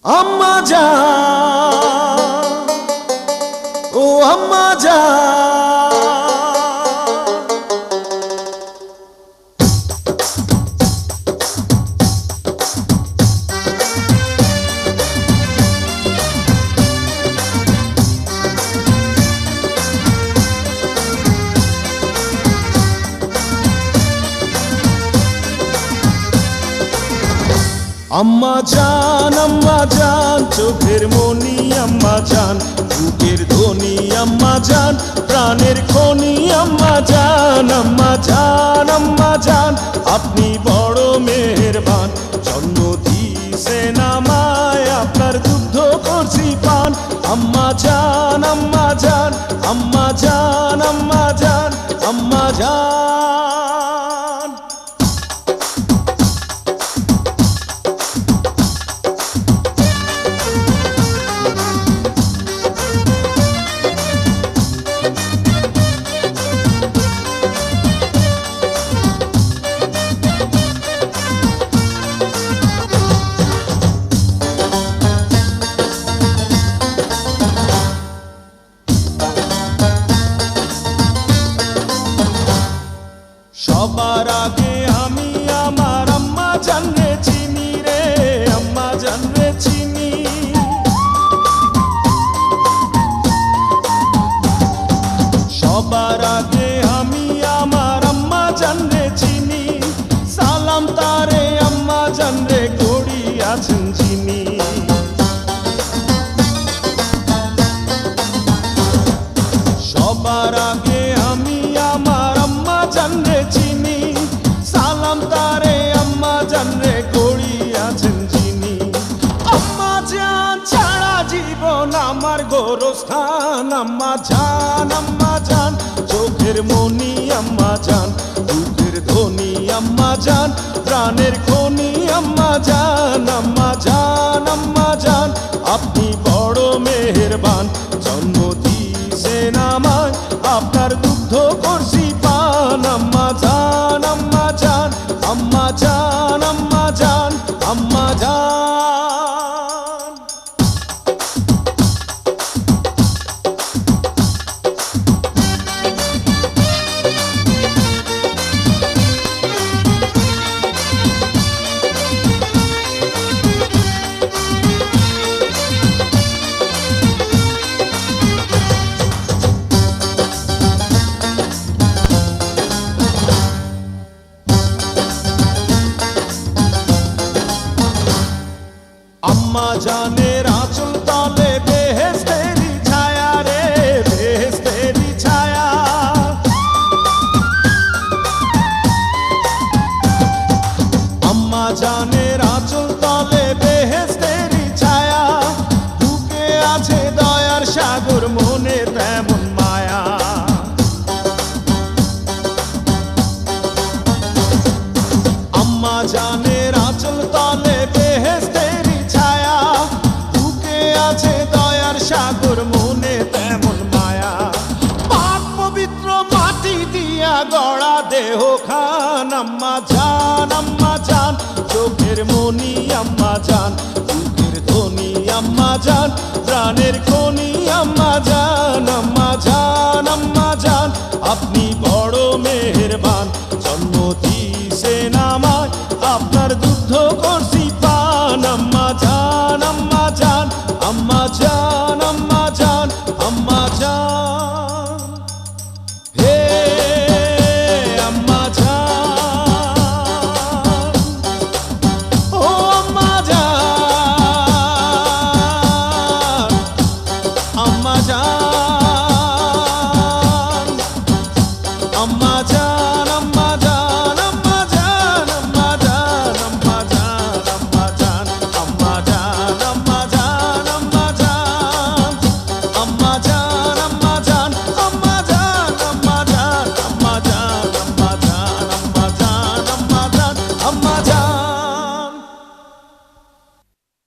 আম্মা জান, ও আম্মা জান, আম্মা জান, চোখের মনি আম্মা জান, বুকের ধ্বনি আম্মা জান, প্রাণের খনি আম্মা জান, আম্মা জান, আম্মা জান, আপনি বড় মেহেরবান, জন্ম দিয়েছেন আমায়, আপনার দুগ্ধ করছি পান, আম্মা জান, আম্মা জান, আম্মা জান, আম্মা জান, আম্মা জান। সবার আগে আমি আমার আম্মা জানরে চিনি রে, আম্মা জানরে চিনি। সবার আগে আমি আমার আম্মা জানরে চিনি, সালাম তারে আম্মা জানরে করি আছেন যিনি। সবার আগে আমি আমার আম্মা জানরে চিনি, সালাম তারে আম্মা জানরে করি আছেন যিনি। আম্মা জান ছাড়া জীবন আমার গোরস্থান, আম্মা জান, আম্মা জান, চোখের মনি আম্মা জান, বুকের ধ্বনি আম্মা জান, প্রাণের খনি আম্মা জান, আম্মা জান, আম্মা জান, আপনি বড় মেহেরবান, জন্ম দিয়েছেন আমায়, আপনার দুগ্ধ করছি পান, আম্মা জান, আম্মা জান, আম্মা জান, আম্মা জান, আম্মা জান। আম্মা জানের আঁচল তলে বেহেশতেরি ছায়া রে, বেহেশতেরি ছায়া। আম্মা জানের আঁচল তলে বেহেশতেরি ছায়া, বুকে আছে দয়ার সাগর, মনে তেমন মায়া। আম্মা জানের আঁচল তলে বেহেশতেরি ছায়া, বুকে আছে দয়ার সাগর, মনে তেমন মায়া। পাক পবিত্র মাটি দিয়া গড়া দেহ খান, আম্মা জান, আম্মা জান, চোখের মনি আম্মা জান, বুকের ধ্বনি আম্মা জান, প্রাণের খনি আম্মা জান, আম্মা জান, আম্মা জান, আপনি